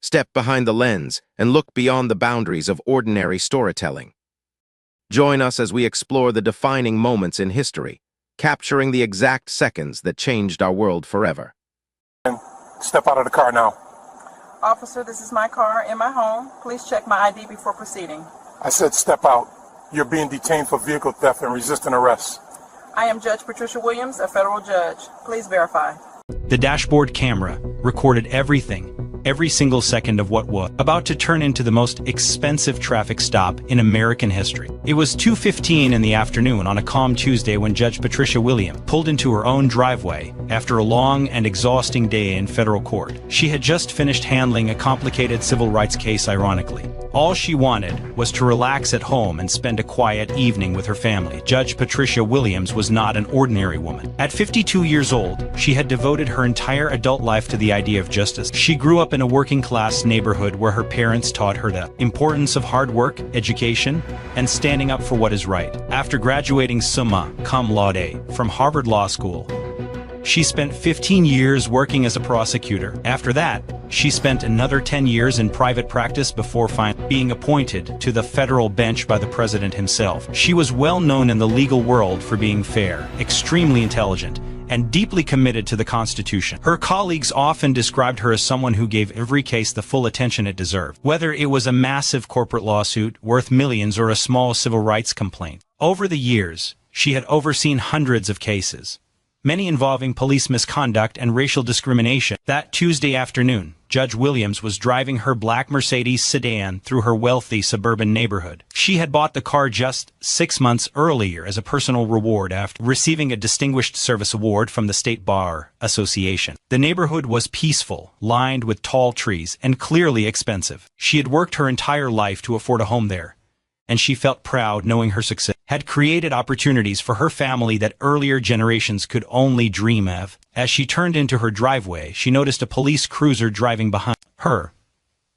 Step behind the lens and look beyond the boundaries of ordinary storytelling. Join us as we explore the defining moments in history, capturing the exact seconds that changed our world forever. Step out of the car now. Officer, this is my car in my home. Please check my ID before proceeding. I said step out. You're being detained for vehicle theft and resisting arrest. I am Judge Patricia Williams, a federal judge. Please verify. The dashboard camera recorded everything, every single second of what was about to turn into the most expensive traffic stop in American history. It was 2:15 in the afternoon on a calm Tuesday when Judge Patricia Williams pulled into her own driveway after a long and exhausting day in federal court. She had just finished handling a complicated civil rights case, ironically. All she wanted was to relax at home and spend a quiet evening with her family. Judge Patricia Williams was not an ordinary woman. At 52 years old, she had devoted her entire adult life to the idea of justice. She grew up in a working-class neighborhood where her parents taught her the importance of hard work, education, and standing up for what is right. After graduating summa cum laude from Harvard Law School, she spent 15 years working as a prosecutor. After that, she spent another 10 years in private practice before finally being appointed to the federal bench by the president himself. She was well known in the legal world for being fair, extremely intelligent, and deeply committed to the Constitution. Her colleagues often described her as someone who gave every case the full attention it deserved, whether it was a massive corporate lawsuit worth millions or a small civil rights complaint. Over the years, she had overseen hundreds of cases, many involving police misconduct and racial discrimination. That Tuesday afternoon, Judge Williams was driving her black Mercedes sedan through her wealthy suburban neighborhood. She had bought the car just 6 months earlier as a personal reward after receiving a Distinguished Service Award from the State Bar Association. The neighborhood was peaceful, lined with tall trees, and clearly expensive. She had worked her entire life to afford a home there, and she felt proud knowing her success had created opportunities for her family that earlier generations could only dream of. As she turned into her driveway, she noticed a police cruiser driving behind her.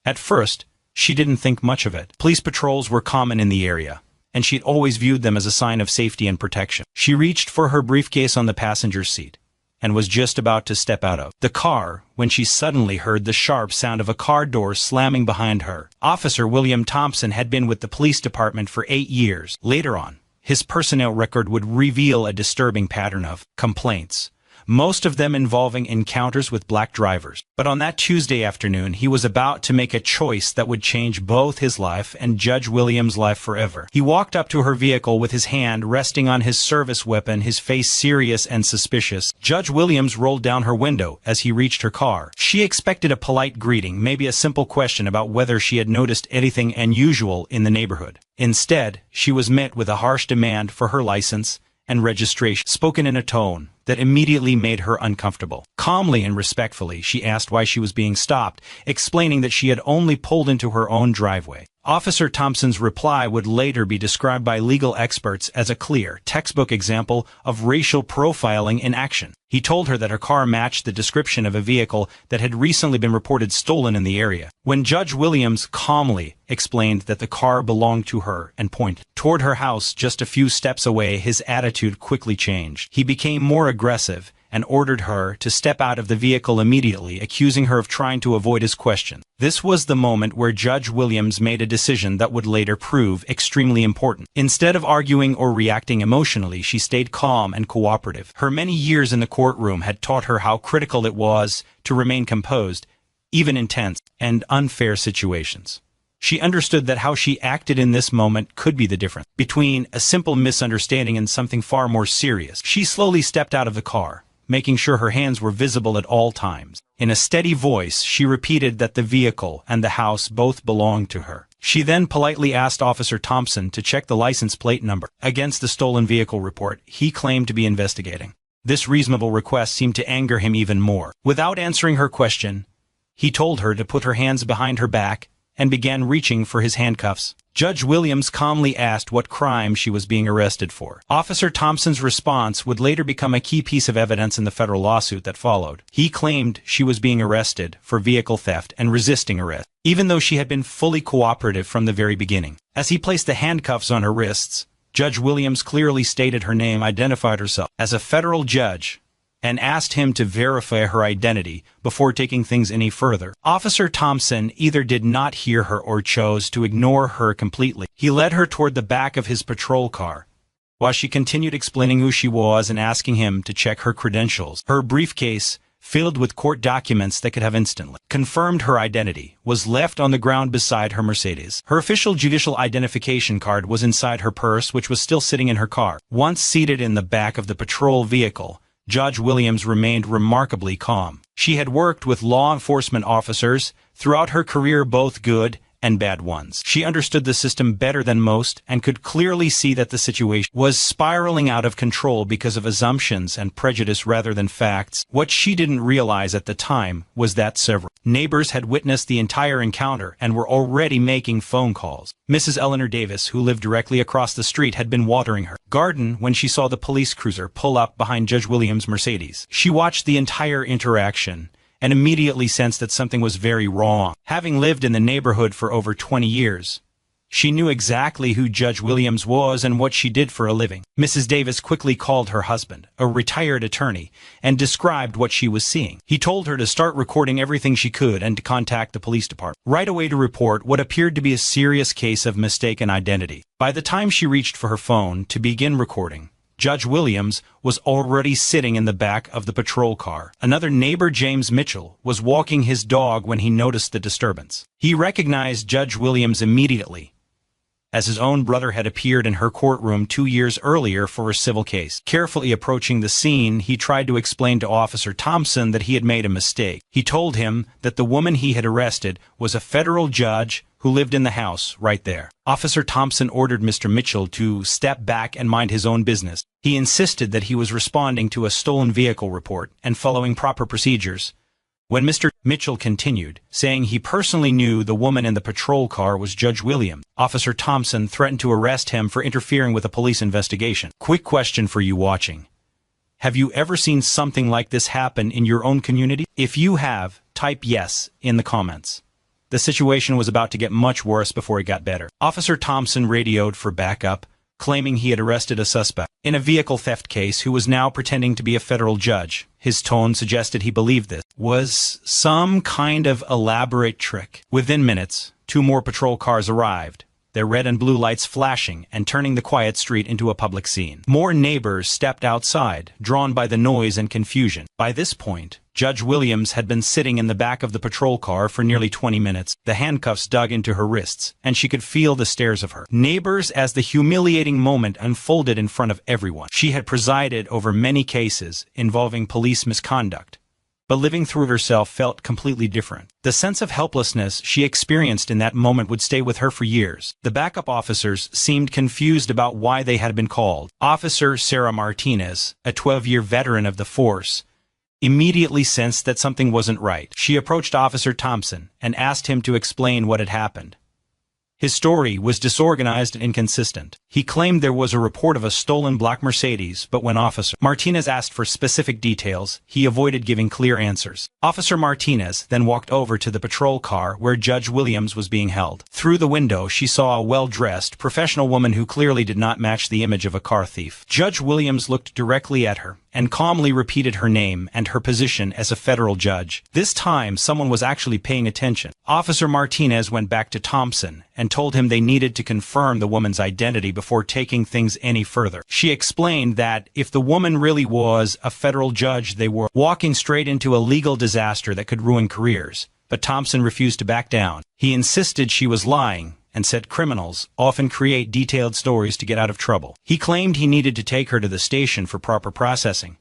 At first, she didn't think much of it. Police patrols were common in the area, and she'd always viewed them as a sign of safety and protection. She reached for her briefcase on the passenger seat and was just about to step out of the car when she suddenly heard the sharp sound of a car door slamming behind her. Officer William Thompson had been with the police department for 8 years. Later on, his personnel record would reveal a disturbing pattern of complaints, most of them involving encounters with black drivers. But on that Tuesday afternoon, he was about to make a choice that would change both his life and Judge Williams' life forever. He walked up to her vehicle with his hand resting on his service weapon, his face serious and suspicious. Judge Williams rolled down her window as he reached her car. She expected a polite greeting, maybe a simple question about whether she had noticed anything unusual in the neighborhood. Instead, she was met with a harsh demand for her license and registration, spoken in a tone that immediately made her uncomfortable. Calmly and respectfully, she asked why she was being stopped, explaining that she had only pulled into her own driveway. Officer Thompson's reply would later be described by legal experts as a clear, textbook example of racial profiling in action. He told her that her car matched the description of a vehicle that had recently been reported stolen in the area. When Judge Williams calmly explained that the car belonged to her and pointed toward her house just a few steps away, his attitude quickly changed. He became more aggressive and ordered her to step out of the vehicle immediately, accusing her of trying to avoid his question. This was the moment where Judge Williams made a decision that would later prove extremely important. Instead of arguing or reacting emotionally, she stayed calm and cooperative. Her many years in the courtroom had taught her how critical it was to remain composed, even in tense and unfair situations. She understood that how she acted in this moment could be the difference between a simple misunderstanding and something far more serious. She slowly stepped out of the car, making sure her hands were visible at all times. In a steady voice, she repeated that the vehicle and the house both belonged to her. She then politely asked Officer Thompson to check the license plate number against the stolen vehicle report he claimed to be investigating. This reasonable request seemed to anger him even more. Without answering her question, he told her to put her hands behind her back and began reaching for his handcuffs. Judge Williams calmly asked what crime she was being arrested for. Officer Thompson's response would later become a key piece of evidence in the federal lawsuit that followed. He claimed she was being arrested for vehicle theft and resisting arrest, even though she had been fully cooperative from the very beginning. As he placed the handcuffs on her wrists, Judge Williams clearly stated her name, identified herself as a federal judge, and asked him to verify her identity before taking things any further. Officer Thompson either did not hear her or chose to ignore her completely. He led her toward the back of his patrol car, while she continued explaining who she was and asking him to check her credentials. Her briefcase, filled with court documents that could have instantly confirmed her identity, was left on the ground beside her Mercedes. Her official judicial identification card was inside her purse, which was still sitting in her car. Once seated in the back of the patrol vehicle, Judge Williams remained remarkably calm. She had worked with law enforcement officers throughout her career, both good and bad ones. She understood the system better than most and could clearly see that the situation was spiraling out of control because of assumptions and prejudice rather than facts. What she didn't realize at the time was that several neighbors had witnessed the entire encounter and were already making phone calls. Mrs. Eleanor Davis, who lived directly across the street, had been watering her garden when she saw the police cruiser pull up behind Judge Williams' Mercedes. She watched the entire interaction and immediately sensed that something was very wrong. Having lived in the neighborhood for over 20 years, she knew exactly who Judge Williams was and what she did for a living. Mrs. Davis quickly called her husband, a retired attorney, and described what she was seeing. He told her to start recording everything she could and to contact the police department right away to report what appeared to be a serious case of mistaken identity. By the time she reached for her phone to begin recording, Judge Williams was already sitting in the back of the patrol car. Another neighbor, James Mitchell, was walking his dog when he noticed the disturbance. He recognized Judge Williams immediately, as his own brother had appeared in her courtroom 2 years earlier for a civil case. Carefully approaching the scene, he tried to explain to Officer Thompson that he had made a mistake. He told him that the woman he had arrested was a federal judge who lived in the house right there. Officer Thompson ordered Mr. Mitchell to step back and mind his own business. He insisted that he was responding to a stolen vehicle report and following proper procedures. When Mr. Mitchell continued, saying he personally knew the woman in the patrol car was Judge Williams, Officer Thompson threatened to arrest him for interfering with a police investigation. Quick question for you watching. Have you ever seen something like this happen in your own community? If you have, type yes in the comments. The situation was about to get much worse before it got better. Officer Thompson radioed for backup, claiming he had arrested a suspect in a vehicle theft case who was now pretending to be a federal judge. His tone suggested he believed this was some kind of elaborate trick. Within minutes, 2 more patrol cars arrived, their red and blue lights flashing and turning the quiet street into a public scene. More neighbors stepped outside, drawn by the noise and confusion. By this point, Judge Williams had been sitting in the back of the patrol car for nearly 20 minutes, the handcuffs dug into her wrists, and she could feel the stares of her neighbors as the humiliating moment unfolded in front of everyone. She had presided over many cases involving police misconduct, but living through it herself felt completely different. The sense of helplessness she experienced in that moment would stay with her for years. The backup officers seemed confused about why they had been called. Officer Sarah Martinez, a 12-year veteran of the force, immediately sensed that something wasn't right. She approached Officer Thompson and asked him to explain what had happened. His story was disorganized and inconsistent. He claimed there was a report of a stolen black Mercedes, but when Officer Martinez asked for specific details, he avoided giving clear answers. Officer Martinez then walked over to the patrol car where Judge Williams was being held. Through the window, she saw a well-dressed, professional woman who clearly did not match the image of a car thief. Judge Williams looked directly at her and calmly repeated her name and her position as a federal judge. This time, someone was actually paying attention. Officer Martinez went back to Thompson and told him they needed to confirm the woman's identity before taking things any further. She explained that if the woman really was a federal judge, they were walking straight into a legal disaster that could ruin careers. But Thompson refused to back down. He insisted she was lying and said criminals often create detailed stories to get out of trouble. He claimed he needed to take her to the station for proper processing.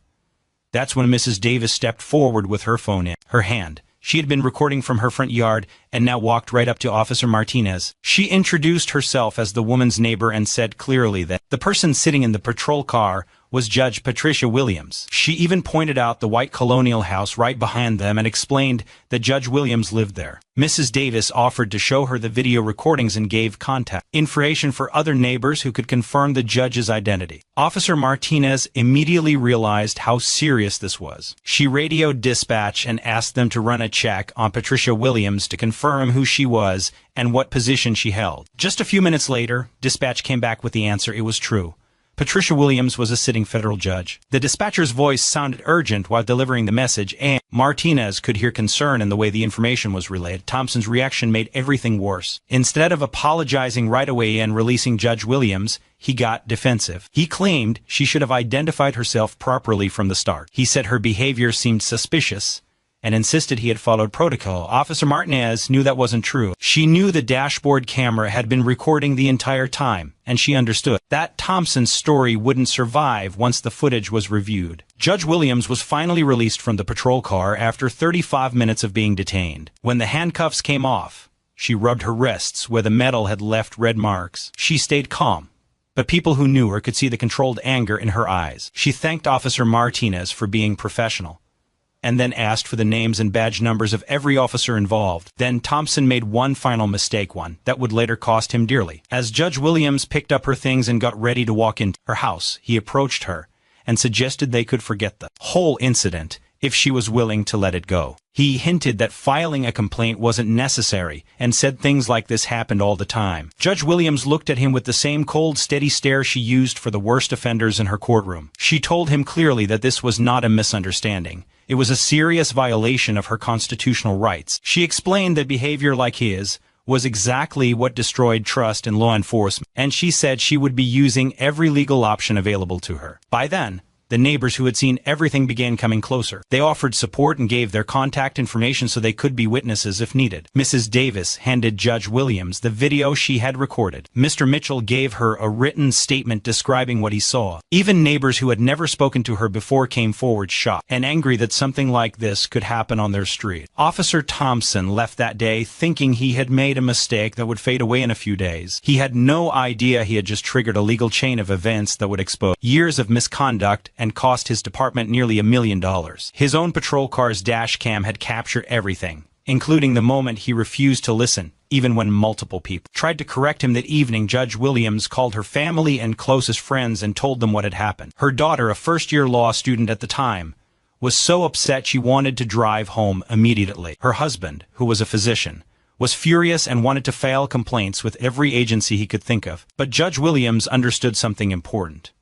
That's when Mrs. Davis stepped forward with her phone in her hand. She had been recording from her front yard and now walked right up to Officer Martinez. She introduced herself as the woman's neighbor and said clearly that the person sitting in the patrol car was Judge Patricia Williams. She even pointed out the white colonial house right behind them and explained that Judge Williams lived there. Mrs. Davis offered to show her the video recordings and gave contact information for other neighbors who could confirm the judge's identity. Officer Martinez immediately realized how serious this was. She radioed dispatch and asked them to run a check on Patricia Williams to confirm who she was and what position she held. Just a few minutes later, dispatch came back with the answer: it was true. Patricia Williams was a sitting federal judge. The dispatcher's voice sounded urgent while delivering the message, and Martinez could hear concern in the way the information was relayed. Thompson's reaction made everything worse. Instead of apologizing right away and releasing Judge Williams, he got defensive. He claimed she should have identified herself properly from the start. He said her behavior seemed suspicious and insisted he had followed protocol. Officer Martinez knew that wasn't true. She knew the dashboard camera had been recording the entire time, and she understood that Thompson's story wouldn't survive once the footage was reviewed. Judge Williams was finally released from the patrol car after 35 minutes of being detained. When the handcuffs came off, she rubbed her wrists where the metal had left red marks. She stayed calm, but people who knew her could see the controlled anger in her eyes. She thanked Officer Martinez for being professional, and then asked for the names and badge numbers of every officer involved. Then Thompson made one final mistake, one that would later cost him dearly. As Judge Williams picked up her things and got ready to walk into her house, he approached her and suggested they could forget the whole incident if she was willing to let it go. He hinted that filing a complaint wasn't necessary and said things like this happened all the time. Judge Williams looked at him with the same cold, steady stare she used for the worst offenders in her courtroom. She told him clearly that this was not a misunderstanding. It was a serious violation of her constitutional rights. She explained that behavior like his was exactly what destroyed trust in law enforcement, and she said she would be using every legal option available to her. By then, the neighbors who had seen everything began coming closer. They offered support and gave their contact information so they could be witnesses if needed. Mrs. Davis handed Judge Williams the video she had recorded. Mr. Mitchell gave her a written statement describing what he saw. Even neighbors who had never spoken to her before came forward shocked and angry that something like this could happen on their street. Officer Thompson left that day thinking he had made a mistake that would fade away in a few days. He had no idea he had just triggered a legal chain of events that would expose years of misconduct and cost his department nearly $1 million. His own patrol car's dash cam had captured everything, including the moment he refused to listen, even when multiple people tried to correct him. That evening, Judge Williams called her family and closest friends and told them what had happened. Her daughter, a first-year law student at the time, was so upset she wanted to drive home immediately. Her husband, who was a physician, was furious and wanted to file complaints with every agency he could think of. But Judge Williams understood something important.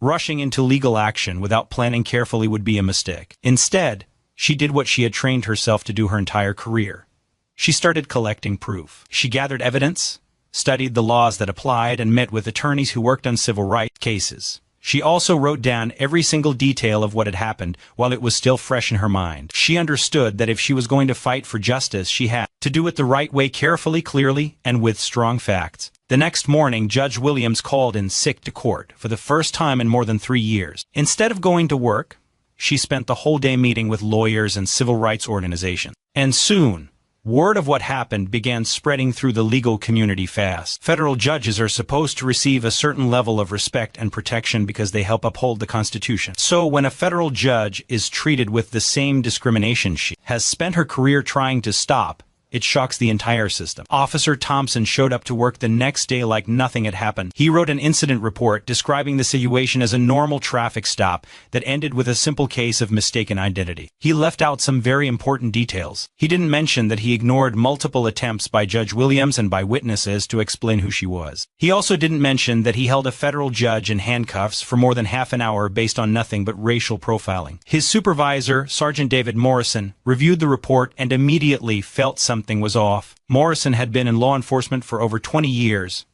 Rushing into legal action without planning carefully would be a mistake. Instead, she did what she had trained herself to do her entire career. She started collecting proof. She gathered evidence, studied the laws that applied, and met with attorneys who worked on civil rights cases. She also wrote down every single detail of what had happened while it was still fresh in her mind. She understood that if she was going to fight for justice, she had to do it the right way, carefully, clearly, and with strong facts. The next morning, Judge Williams called in sick to court for the first time in more than 3 years. Instead of going to work, she spent the whole day meeting with lawyers and civil rights organizations. And soon, word of what happened began spreading through the legal community fast. Federal judges are supposed to receive a certain level of respect and protection because they help uphold the Constitution. So when a federal judge is treated with the same discrimination she has spent her career trying to stop, it shocks the entire system. Officer Thompson showed up to work the next day like nothing had happened. He wrote an incident report describing the situation as a normal traffic stop that ended with a simple case of mistaken identity. He left out some very important details. He didn't mention that he ignored multiple attempts by Judge Williams and by witnesses to explain who she was. He also didn't mention that he held a federal judge in handcuffs for more than half an hour based on nothing but racial profiling. His supervisor, Sergeant David Morrison, reviewed the report and immediately felt something was off. Morrison had been in law enforcement for over 20 years,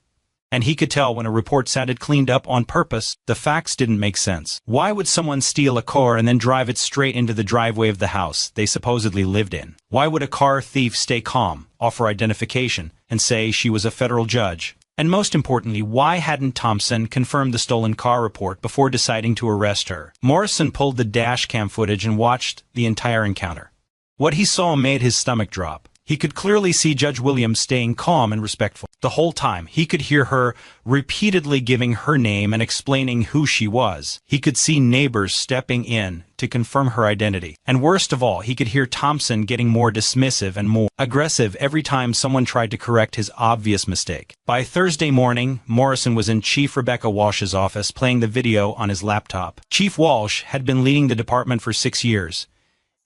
and he could tell when a report sounded cleaned up on purpose. The facts didn't make sense. Why would someone steal a car and then drive it straight into the driveway of the house they supposedly lived in? Why would a car thief stay calm, offer identification, and say she was a federal judge? And most importantly, why hadn't Thompson confirmed the stolen car report before deciding to arrest her? Morrison pulled the dash cam footage and watched the entire encounter. What he saw made his stomach drop. He could clearly see Judge Williams staying calm and respectful. The whole time, he could hear her repeatedly giving her name and explaining who she was. He could see neighbors stepping in to confirm her identity. And worst of all, he could hear Thompson getting more dismissive and more aggressive every time someone tried to correct his obvious mistake. By Thursday morning, Morrison was in Chief Rebecca Walsh's office playing the video on his laptop. Chief Walsh had been leading the department for 6 years,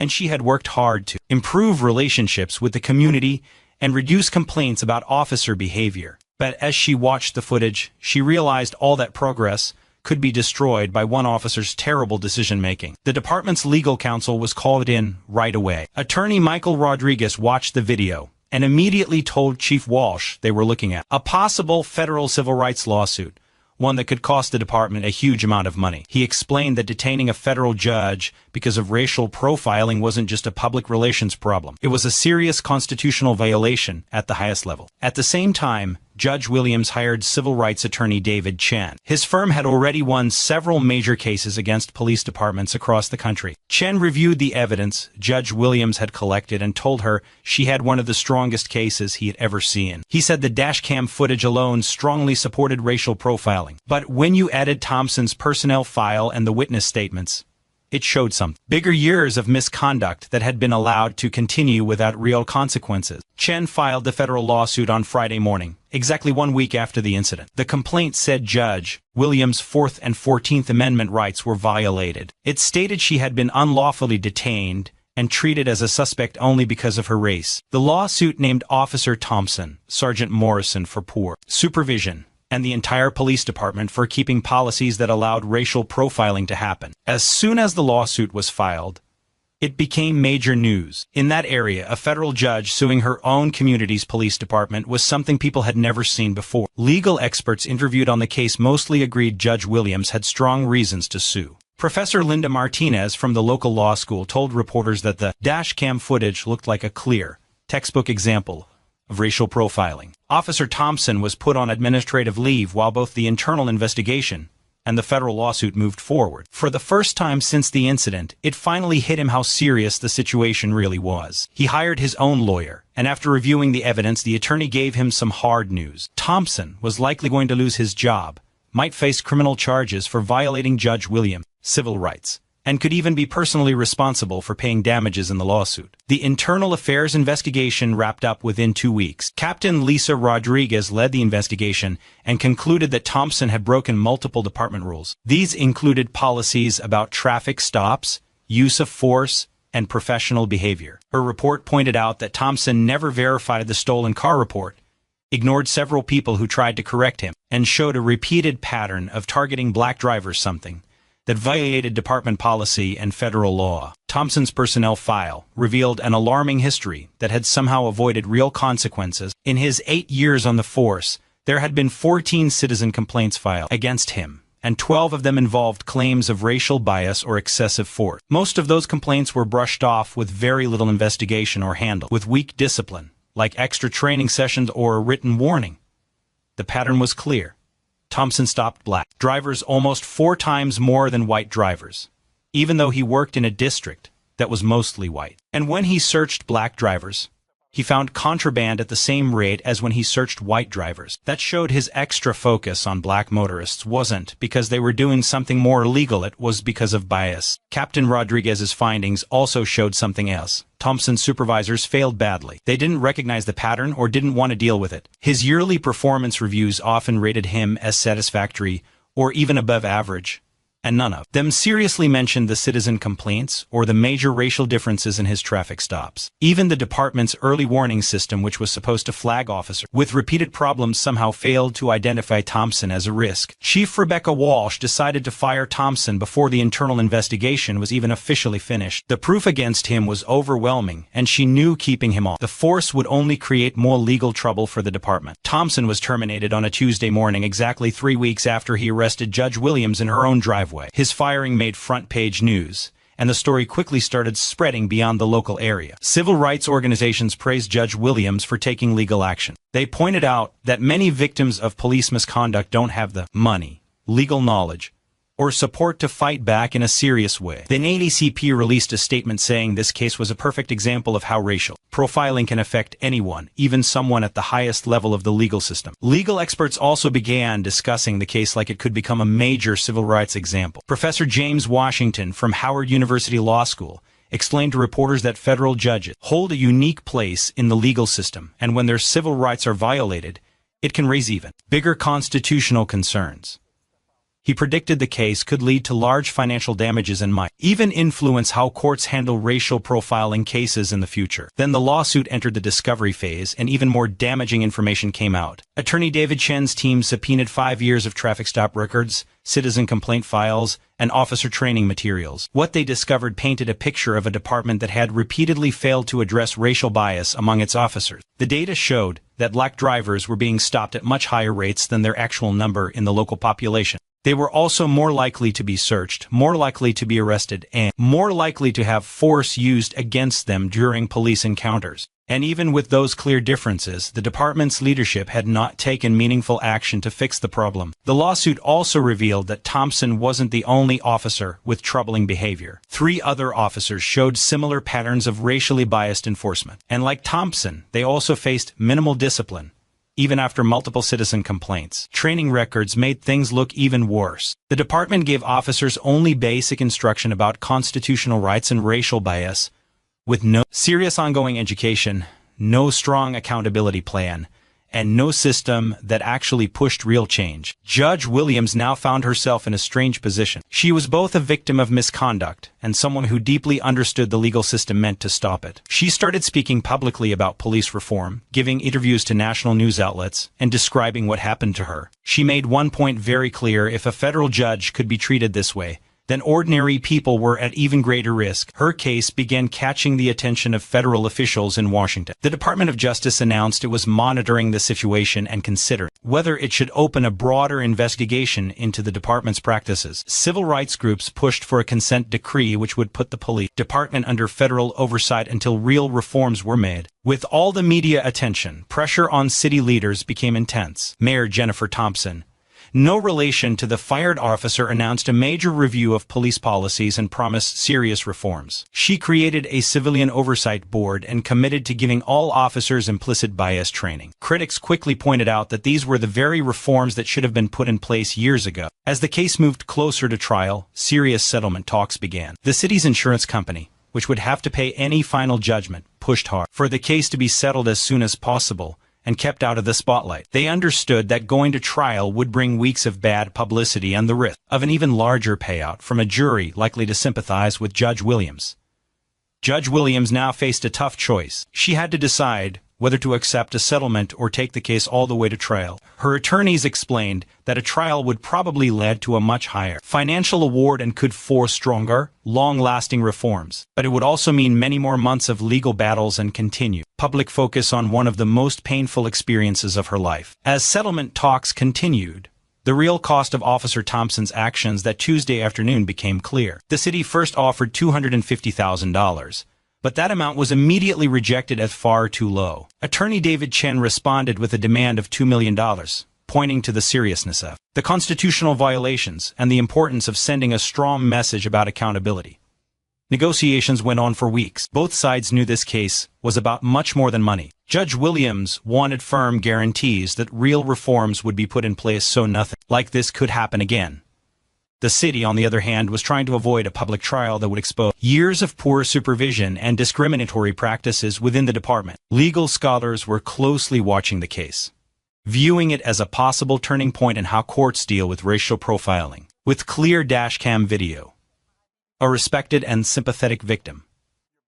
and she had worked hard to improve relationships with the community and reduce complaints about officer behavior. But as she watched the footage, she realized all that progress could be destroyed by one officer's terrible decision-making. The department's legal counsel was called in right away. Attorney Michael Rodriguez watched the video and immediately told Chief Walsh they were looking at a possible federal civil rights lawsuit, one that could cost the department a huge amount of money. He explained that detaining a federal judge because of racial profiling wasn't just a public relations problem. It was a serious constitutional violation at the highest level. At the same time, Judge Williams hired civil rights attorney David Chen. His firm had already won several major cases against police departments across the country. Chen reviewed the evidence Judge Williams had collected and told her she had one of the strongest cases he had ever seen. He said the dashcam footage alone strongly supported racial profiling. But when you added Thompson's personnel file and the witness statements, it showed some bigger years of misconduct that had been allowed to continue without real consequences. Chen filed the federal lawsuit on Friday morning, exactly 1 week after the incident. The complaint said Judge Williams' 4th and 14th Amendment rights were violated. It stated she had been unlawfully detained and treated as a suspect only because of her race. The lawsuit named Officer Thompson, Sergeant Morrison for poor supervision, and the entire police department for keeping policies that allowed racial profiling to happen. As soon as the lawsuit was filed, it became major news. In that area, a federal judge suing her own community's police department was something people had never seen before. Legal experts interviewed on the case mostly agreed Judge Williams had strong reasons to sue. Professor Linda Martinez from the local law school told reporters that the dashcam footage looked like a clear, textbook example of racial profiling. Officer Thompson was put on administrative leave while both the internal investigation and the federal lawsuit moved forward. For the first time since the incident, it finally hit him how serious the situation really was. He hired his own lawyer, and after reviewing the evidence, the attorney gave him some hard news. Thompson was likely going to lose his job, might face criminal charges for violating Judge Williams' civil rights, and could even be personally responsible for paying damages in the lawsuit. The internal affairs investigation wrapped up within 2 weeks. Captain Lisa Rodriguez led the investigation and concluded that Thompson had broken multiple department rules. These included policies about traffic stops, use of force, and professional behavior. Her report pointed out that Thompson never verified the stolen car report, ignored several people who tried to correct him, and showed a repeated pattern of targeting black drivers, something that violated department policy and federal law. Thompson's personnel file revealed an alarming history that had somehow avoided real consequences. In his 8 years on the force, there had been 14 citizen complaints filed against him, and 12 of them involved claims of racial bias or excessive force. Most of those complaints were brushed off with very little investigation or handled with weak discipline, like extra training sessions or a written warning. The pattern was clear. Thompson stopped black drivers almost 4 times more than white drivers, even though he worked in a district that was mostly white. And when he searched black drivers, he found contraband at the same rate as when he searched white drivers. That showed his extra focus on black motorists wasn't because they were doing something more illegal, it was because of bias. Captain Rodriguez's findings also showed something else. Thompson's supervisors failed badly. They didn't recognize the pattern or didn't want to deal with it. His yearly performance reviews often rated him as satisfactory or even above average, and none of them seriously mentioned the citizen complaints or the major racial differences in his traffic stops. Even the department's early warning system, which was supposed to flag officers with repeated problems, somehow failed to identify Thompson as a risk. Chief Rebecca Walsh decided to fire Thompson before the internal investigation was even officially finished. The proof against him was overwhelming, and she knew keeping him off the force would only create more legal trouble for the department. Thompson was terminated on a Tuesday morning, exactly 3 weeks after he arrested Judge Williams in her own driveway. His firing made front-page news, and the story quickly started spreading beyond the local area. Civil rights organizations praised Judge Williams for taking legal action. They pointed out that many victims of police misconduct don't have the money, legal knowledge, or support to fight back in a serious way. The NAACP released a statement saying this case was a perfect example of how racial profiling can affect anyone, even someone at the highest level of the legal system. Legal experts also began discussing the case like it could become a major civil rights example. Professor James Washington from Howard University Law School explained to reporters that federal judges hold a unique place in the legal system, and when their civil rights are violated, it can raise even bigger constitutional concerns. He predicted the case could lead to large financial damages and might even influence how courts handle racial profiling cases in the future. Then the lawsuit entered the discovery phase, and even more damaging information came out. Attorney David Chen's team subpoenaed 5 years of traffic stop records, citizen complaint files, and officer training materials. What they discovered painted a picture of a department that had repeatedly failed to address racial bias among its officers. The data showed that black drivers were being stopped at much higher rates than their actual number in the local population. They were also more likely to be searched, more likely to be arrested, and more likely to have force used against them during police encounters. And even with those clear differences, the department's leadership had not taken meaningful action to fix the problem. The lawsuit also revealed that Thompson wasn't the only officer with troubling behavior. 3 other officers showed similar patterns of racially biased enforcement. And like Thompson, they also faced minimal discipline, even after multiple citizen complaints. Training records made things look even worse. The department gave officers only basic instruction about constitutional rights and racial bias, with no serious ongoing education, no strong accountability plan, and no system that actually pushed real change. Judge Williams now found herself in a strange position. She was both a victim of misconduct and someone who deeply understood the legal system meant to stop it. She started speaking publicly about police reform, giving interviews to national news outlets, and describing what happened to her. She made one point very clear: if a federal judge could be treated this way, then ordinary people were at even greater risk. Her case began catching the attention of federal officials in Washington. The Department of Justice announced it was monitoring the situation and considering whether it should open a broader investigation into the department's practices. Civil rights groups pushed for a consent decree which would put the police department under federal oversight until real reforms were made. With all the media attention, pressure on city leaders became intense. Mayor Jennifer Thompson, no relation to the fired officer, announced a major review of police policies and promised serious reforms. She created a civilian oversight board and committed to giving all officers implicit bias training. Critics quickly pointed out that these were the very reforms that should have been put in place years ago. As the case moved closer to trial, serious settlement talks began. The city's insurance company, which would have to pay any final judgment, pushed hard for the case to be settled as soon as possible and kept out of the spotlight. They understood that going to trial would bring weeks of bad publicity and the risk of an even larger payout from a jury likely to sympathize with Judge Williams. Judge Williams now faced a tough choice. She had to decide whether to accept a settlement or take the case all the way to trial. Her attorneys explained that a trial would probably lead to a much higher financial award and could force stronger, long-lasting reforms. But it would also mean many more months of legal battles and continued public focus on one of the most painful experiences of her life. As settlement talks continued, the real cost of Officer Thompson's actions that Tuesday afternoon became clear. The city first offered $250,000. But that amount was immediately rejected as far too low. Attorney David Chen responded with a demand of $2 million, pointing to the seriousness of the constitutional violations and the importance of sending a strong message about accountability. Negotiations went on for weeks. Both sides knew this case was about much more than money. Judge Williams wanted firm guarantees that real reforms would be put in place so nothing like this could happen again. The city, on the other hand, was trying to avoid a public trial that would expose years of poor supervision and discriminatory practices within the department. Legal scholars were closely watching the case, viewing it as a possible turning point in how courts deal with racial profiling. With clear dashcam video, a respected and sympathetic victim,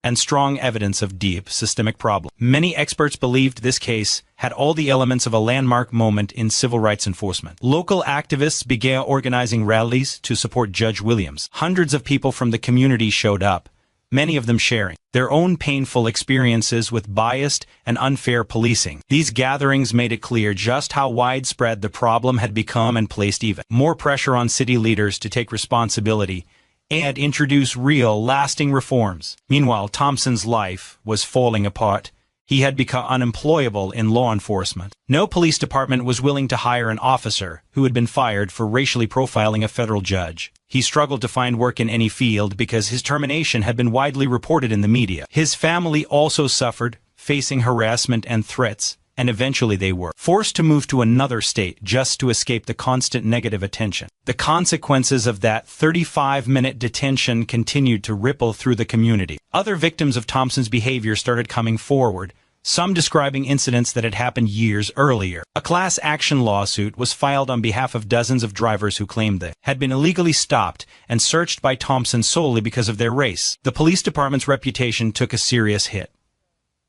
and strong evidence of deep systemic problems, many experts believed this case had all the elements of a landmark moment in civil rights enforcement. Local activists began organizing rallies to support Judge Williams. Hundreds of people from the community showed up, many of them sharing their own painful experiences with biased and unfair policing. These gatherings made it clear just how widespread the problem had become and placed even more pressure on city leaders to take responsibility and introduce real, lasting reforms. Meanwhile, Thompson's life was falling apart. He had become unemployable in law enforcement. No police department was willing to hire an officer who had been fired for racially profiling a federal judge. He struggled to find work in any field because his termination had been widely reported in the media. His family also suffered, facing harassment and threats, and eventually they were forced to move to another state just to escape the constant negative attention. The consequences of that 35-minute detention continued to ripple through the community. Other victims of Thompson's behavior started coming forward, some describing incidents that had happened years earlier. A class action lawsuit was filed on behalf of dozens of drivers who claimed they had been illegally stopped and searched by Thompson solely because of their race. The police department's reputation took a serious hit.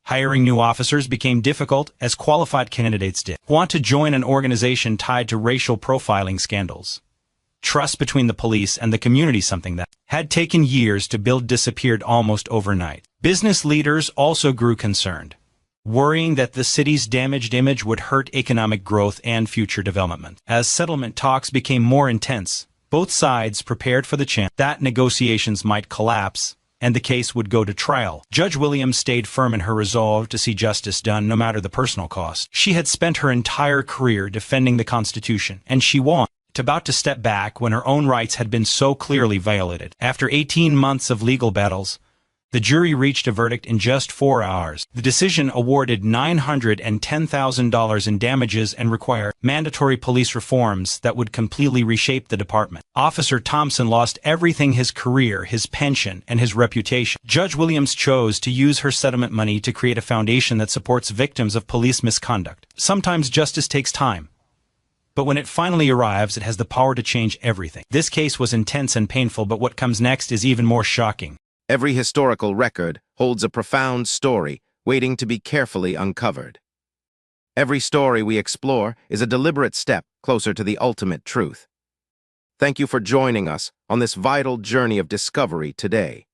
Hiring new officers became difficult as qualified candidates did want to join an organization tied to racial profiling scandals. Trust between the police and the community, something that had taken years to build, disappeared almost overnight. Business leaders also grew concerned, worrying that the city's damaged image would hurt economic growth and future development. As settlement talks became more intense, both sides prepared for the chance that negotiations might collapse and the case would go to trial. Judge Williams stayed firm in her resolve to see justice done no matter the personal cost. She had spent her entire career defending the Constitution, and she was about to step back when her own rights had been so clearly violated. After 18 months of legal battles, the jury reached a verdict in just 4 hours. The decision awarded $910,000 in damages and required mandatory police reforms that would completely reshape the department. Officer Thompson lost everything: his career, his pension, and his reputation. Judge Williams chose to use her settlement money to create a foundation that supports victims of police misconduct. Sometimes justice takes time, but when it finally arrives, it has the power to change everything. This case was intense and painful, but what comes next is even more shocking. Every historical record holds a profound story waiting to be carefully uncovered. Every story we explore is a deliberate step closer to the ultimate truth. Thank you for joining us on this vital journey of discovery today.